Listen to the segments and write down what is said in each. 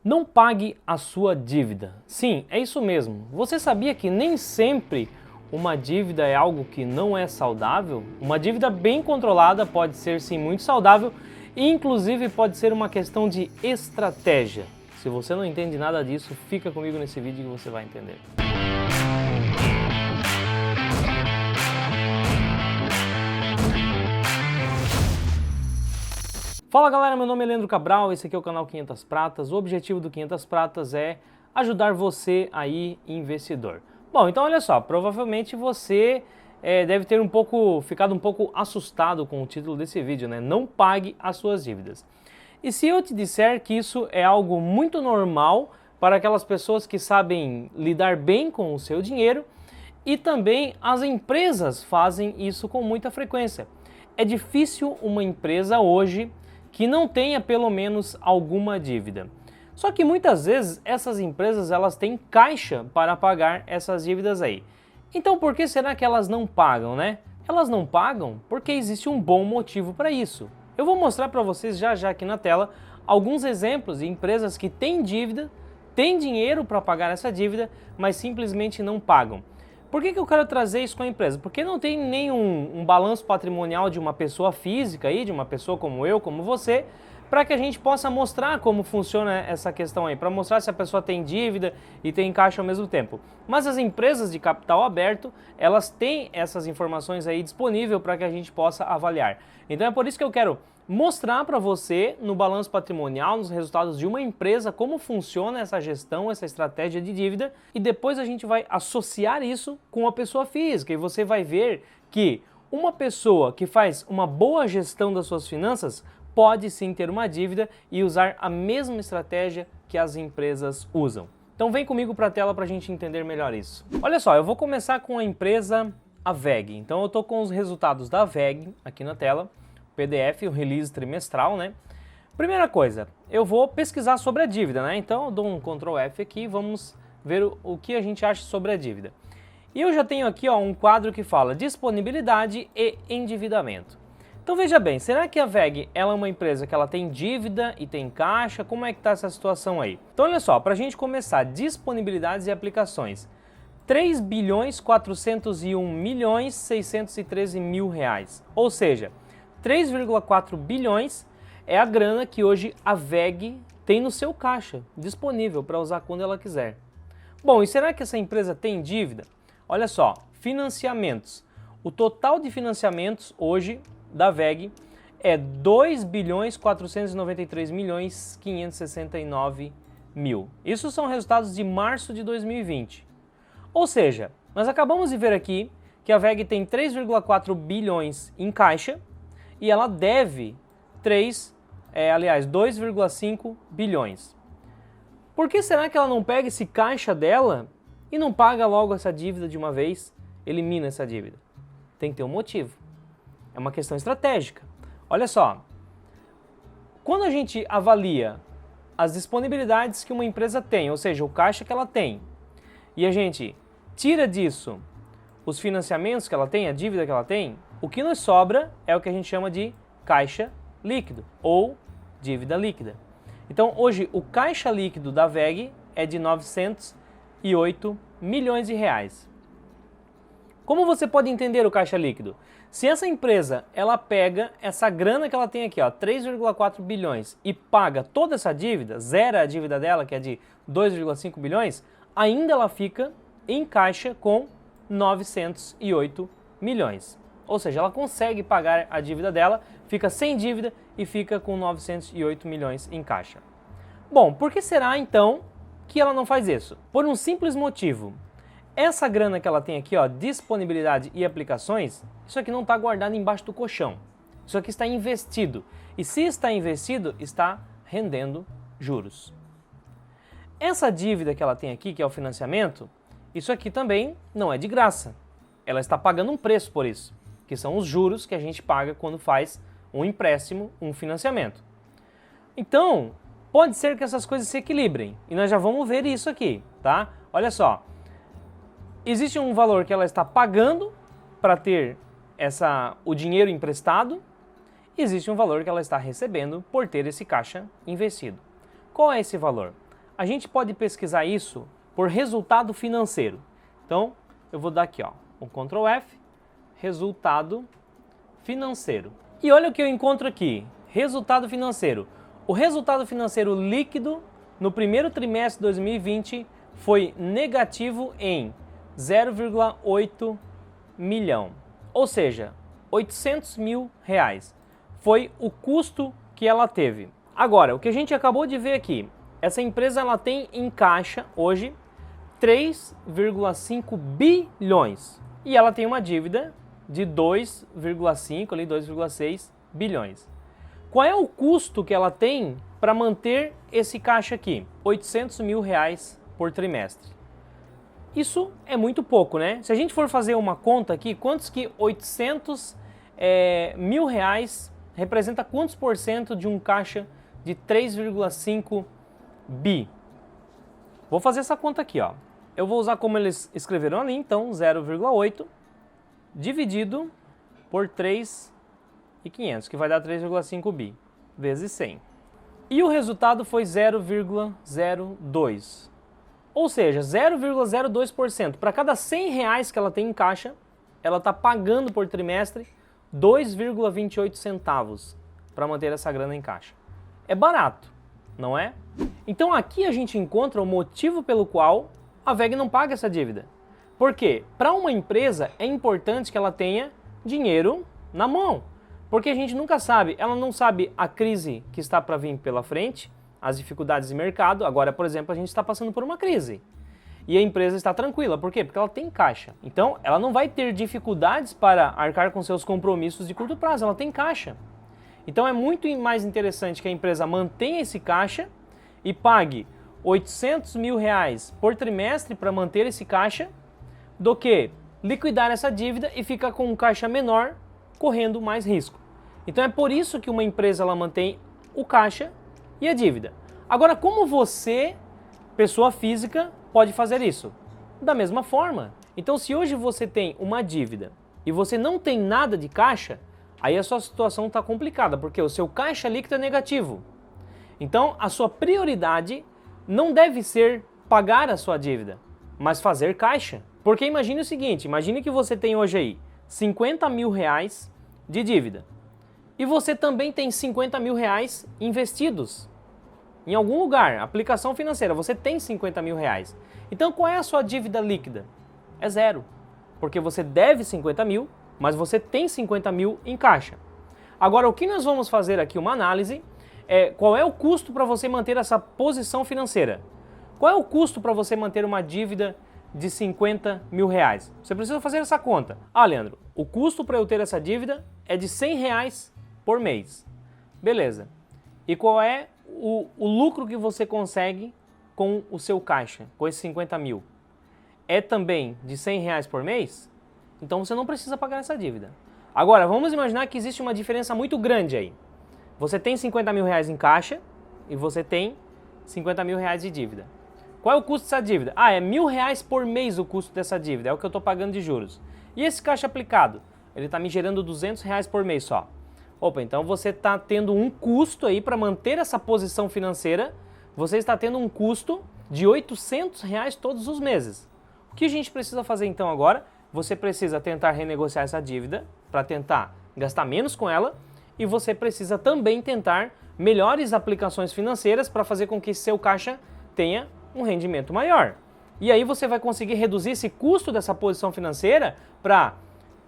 Não pague a sua dívida. Sim, é isso mesmo. Você sabia que nem sempre uma dívida é algo que não é saudável? Uma dívida bem controlada pode ser sim muito saudável e inclusive pode ser uma questão de estratégia. Se você não entende nada disso, fica comigo nesse vídeo que você vai entender. Fala galera, meu nome é Leandro Cabral, esse aqui é o canal 500 Pratas. O objetivo do 500 Pratas é ajudar você aí, investidor. Bom, então olha só, provavelmente você deve ter ficado um pouco assustado com o título desse vídeo, né? Não pague as suas dívidas. E se eu te disser que isso é algo muito normal para aquelas pessoas que sabem lidar bem com o seu dinheiro e também as empresas fazem isso com muita frequência. É difícil uma empresa hoje que não tenha pelo menos alguma dívida. Só que muitas vezes essas empresas elas têm caixa para pagar essas dívidas aí. Então por que será que elas não pagam, né? Elas não pagam porque existe um bom motivo para isso. Eu vou mostrar para vocês já aqui na tela alguns exemplos de empresas que têm dívida, têm dinheiro para pagar essa dívida, mas simplesmente não pagam. Por que eu quero trazer isso com a empresa? Porque não tem nenhum balanço patrimonial de uma pessoa física aí, de uma pessoa como eu, como você, para que a gente possa mostrar como funciona essa questão aí, para mostrar se a pessoa tem dívida e tem caixa ao mesmo tempo. Mas as empresas de capital aberto, elas têm essas informações aí disponível para que a gente possa avaliar. Então é por isso que eu quero mostrar para você no balanço patrimonial, nos resultados de uma empresa, como funciona essa gestão, essa estratégia de dívida, e depois a gente vai associar isso com a pessoa física e você vai ver que uma pessoa que faz uma boa gestão das suas finanças pode sim ter uma dívida e usar a mesma estratégia que as empresas usam. Então vem comigo para a tela para a gente entender melhor isso. Olha só, eu vou começar com a empresa WEG. Então eu estou com os resultados da WEG aqui na tela. PDF, o release trimestral, né? Primeira coisa, eu vou pesquisar sobre a dívida, né? Então eu dou um Ctrl F aqui e vamos ver o que a gente acha sobre a dívida. E eu já tenho aqui ó, um quadro que fala disponibilidade e endividamento. Então veja bem, será que a WEG ela é uma empresa que ela tem dívida e tem caixa? Como é que está essa situação aí? Então olha só, para a gente começar, disponibilidades e aplicações. 3.401.613.000 reais, ou seja, 3,4 bilhões é a grana que hoje a WEG tem no seu caixa, disponível para usar quando ela quiser. Bom, e será que essa empresa tem dívida? Olha só, financiamentos. O total de financiamentos hoje da WEG é 2.493.569.000. Isso são resultados de março de 2020. Ou seja, nós acabamos de ver aqui que a WEG tem 3,4 bilhões em caixa, e ela deve 2,5 bilhões. Por que será que ela não pega esse caixa dela e não paga logo essa dívida de uma vez, elimina essa dívida? Tem que ter um motivo. É uma questão estratégica. Olha só, quando a gente avalia as disponibilidades que uma empresa tem, ou seja, o caixa que ela tem, e a gente tira disso os financiamentos que ela tem, a dívida que ela tem, o que nos sobra é o que a gente chama de caixa líquido ou dívida líquida. Então hoje o caixa líquido da WEG é de 908 milhões de reais. Como você pode entender o caixa líquido? Se essa empresa ela pega essa grana que ela tem aqui, ó, 3,4 bilhões e paga toda essa dívida, zera a dívida dela que é de 2,5 bilhões, ainda ela fica em caixa com 908 milhões. Ou seja, ela consegue pagar a dívida dela, fica sem dívida e fica com 908 milhões em caixa. Bom, por que será então que ela não faz isso? Por um simples motivo. Essa grana que ela tem aqui, ó, disponibilidade e aplicações, isso aqui não está guardado embaixo do colchão. Isso aqui está investido. E se está investido, está rendendo juros. Essa dívida que ela tem aqui, que é o financiamento, isso aqui também não é de graça. Ela está pagando um preço por isso, que são os juros que a gente paga quando faz um empréstimo, um financiamento. Então, pode ser que essas coisas se equilibrem, e nós já vamos ver isso aqui, tá? Olha só, existe um valor que ela está pagando para ter o dinheiro emprestado, e existe um valor que ela está recebendo por ter esse caixa investido. Qual é esse valor? A gente pode pesquisar isso por resultado financeiro. Então, eu vou dar aqui, ó, um Ctrl F, resultado financeiro. E olha o que eu encontro aqui, resultado financeiro. O resultado financeiro líquido no primeiro trimestre de 2020 foi negativo em 0,8 milhão, ou seja, 800 mil reais. Foi o custo que ela teve. Agora, o que a gente acabou de ver aqui, essa empresa ela tem em caixa hoje 3,5 bilhões e ela tem uma dívida de 2,5 ali 2,6 bilhões. Qual é o custo que ela tem para manter esse caixa aqui? 800 mil reais por trimestre. Isso é muito pouco, né? Se a gente for fazer uma conta aqui, quantos que 800 mil reais representa quantos por cento de um caixa de 3,5 bi? Vou fazer essa conta aqui, ó. Eu vou usar como eles escreveram ali, então 0,8 dividido por 3.500, que vai dar 3,5 bi, vezes 100. E o resultado foi 0,02. Ou seja, 0,02%. Para cada 100 reais que ela tem em caixa, ela está pagando por trimestre 2,28 centavos para manter essa grana em caixa. É barato, não é? Então aqui a gente encontra o motivo pelo qual a WEG não paga essa dívida. Por quê? Para uma empresa é importante que ela tenha dinheiro na mão. Porque a gente nunca sabe, ela não sabe a crise que está para vir pela frente, as dificuldades de mercado. Agora, por exemplo, a gente está passando por uma crise. E a empresa está tranquila. Por quê? Porque ela tem caixa. Então, ela não vai ter dificuldades para arcar com seus compromissos de curto prazo. Ela tem caixa. Então, é muito mais interessante que a empresa mantenha esse caixa e pague 800 mil reais por trimestre para manter esse caixa do que liquidar essa dívida e ficar com um caixa menor, correndo mais risco. Então, é por isso que uma empresa ela mantém o caixa e a dívida. Agora, como você, pessoa física, pode fazer isso? Da mesma forma. Então, se hoje você tem uma dívida e você não tem nada de caixa, aí a sua situação está complicada, porque o seu caixa líquido é negativo. Então, a sua prioridade não deve ser pagar a sua dívida, mas fazer caixa. Porque imagine o seguinte, imagine que você tem hoje aí 50 mil reais de dívida e você também tem 50 mil reais investidos em algum lugar, aplicação financeira, você tem 50 mil reais. Então qual é a sua dívida líquida? É zero, porque você deve 50 mil, mas você tem 50 mil em caixa. Agora o que nós vamos fazer aqui, uma análise, qual é o custo para você manter essa posição financeira? Qual é o custo para você manter uma dívida de 50 mil reais? Você precisa fazer essa conta. Ah, Leandro, o custo para eu ter essa dívida é de 100 reais por mês. Beleza. E qual é o lucro que você consegue com o seu caixa, com esses 50 mil? É também de 100 reais por mês? Então você não precisa pagar essa dívida. Agora, vamos imaginar que existe uma diferença muito grande aí. Você tem 50 mil reais em caixa e você tem 50 mil reais de dívida. Qual é o custo dessa dívida? Ah, é R$1.000 por mês o custo dessa dívida, é o que eu estou pagando de juros. E esse caixa aplicado? Ele está me gerando R$200 por mês só. Opa, então você está tendo um custo aí para manter essa posição financeira, você está tendo um custo de R$800 todos os meses. O que a gente precisa fazer então agora? Você precisa tentar renegociar essa dívida para tentar gastar menos com ela e você precisa também tentar melhores aplicações financeiras para fazer com que seu caixa tenha um rendimento maior. E aí você vai conseguir reduzir esse custo dessa posição financeira para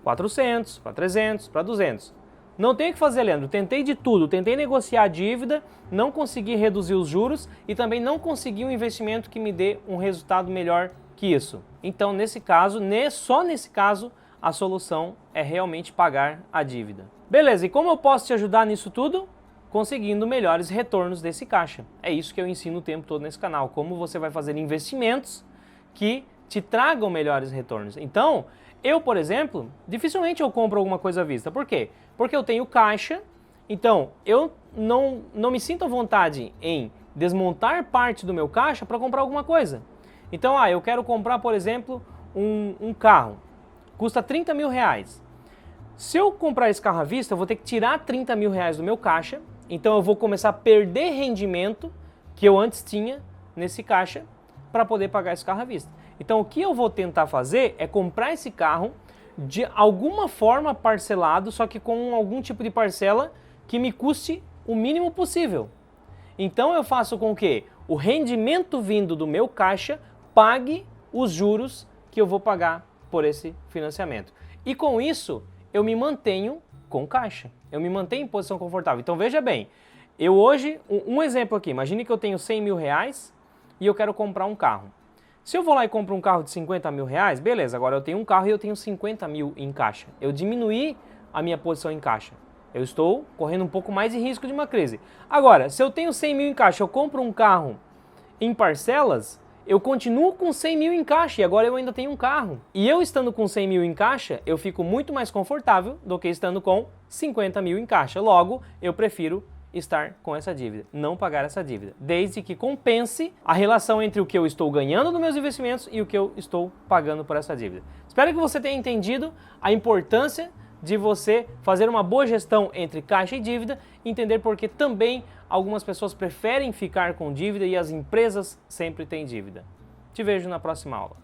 400, para 300, para 200. Não tem o que fazer, Leandro. Tentei de tudo. Tentei negociar a dívida, não consegui reduzir os juros e também não consegui um investimento que me dê um resultado melhor que isso. Então, nesse caso, só nesse caso, a solução é realmente pagar a dívida. Beleza, e como eu posso te ajudar nisso tudo? Conseguindo melhores retornos desse caixa. É isso que eu ensino o tempo todo nesse canal. Como você vai fazer investimentos que te tragam melhores retornos. Então, eu, por exemplo, dificilmente eu compro alguma coisa à vista. Por quê? Porque eu tenho caixa, então eu não me sinto à vontade em desmontar parte do meu caixa para comprar alguma coisa. Então, eu quero comprar, por exemplo, um carro. Custa 30 mil reais. Se eu comprar esse carro à vista, eu vou ter que tirar 30 mil reais do meu caixa. Então eu vou começar a perder rendimento que eu antes tinha nesse caixa para poder pagar esse carro à vista. Então o que eu vou tentar fazer é comprar esse carro de alguma forma parcelado, só que com algum tipo de parcela que me custe o mínimo possível. Então eu faço com que o rendimento vindo do meu caixa pague os juros que eu vou pagar por esse financiamento. E com isso eu me mantenho com caixa, eu me mantenho em posição confortável. Então veja bem, eu hoje, um exemplo aqui, imagine que eu tenho 100 mil reais e eu quero comprar um carro. Se eu vou lá e compro um carro de 50 mil reais, beleza, agora eu tenho um carro e eu tenho 50 mil em caixa. Eu diminuí a minha posição em caixa. Eu estou correndo um pouco mais de risco de uma crise. Agora, se eu tenho 100 mil em caixa, eu compro um carro em parcelas, eu continuo com 100 mil em caixa e agora eu ainda tenho um carro. E eu estando com 100 mil em caixa, eu fico muito mais confortável do que estando com 50 mil em caixa. Logo, eu prefiro estar com essa dívida, não pagar essa dívida, desde que compense a relação entre o que eu estou ganhando dos meus investimentos e o que eu estou pagando por essa dívida. Espero que você tenha entendido a importância de você fazer uma boa gestão entre caixa e dívida, entender porque também algumas pessoas preferem ficar com dívida e as empresas sempre têm dívida. Te vejo na próxima aula.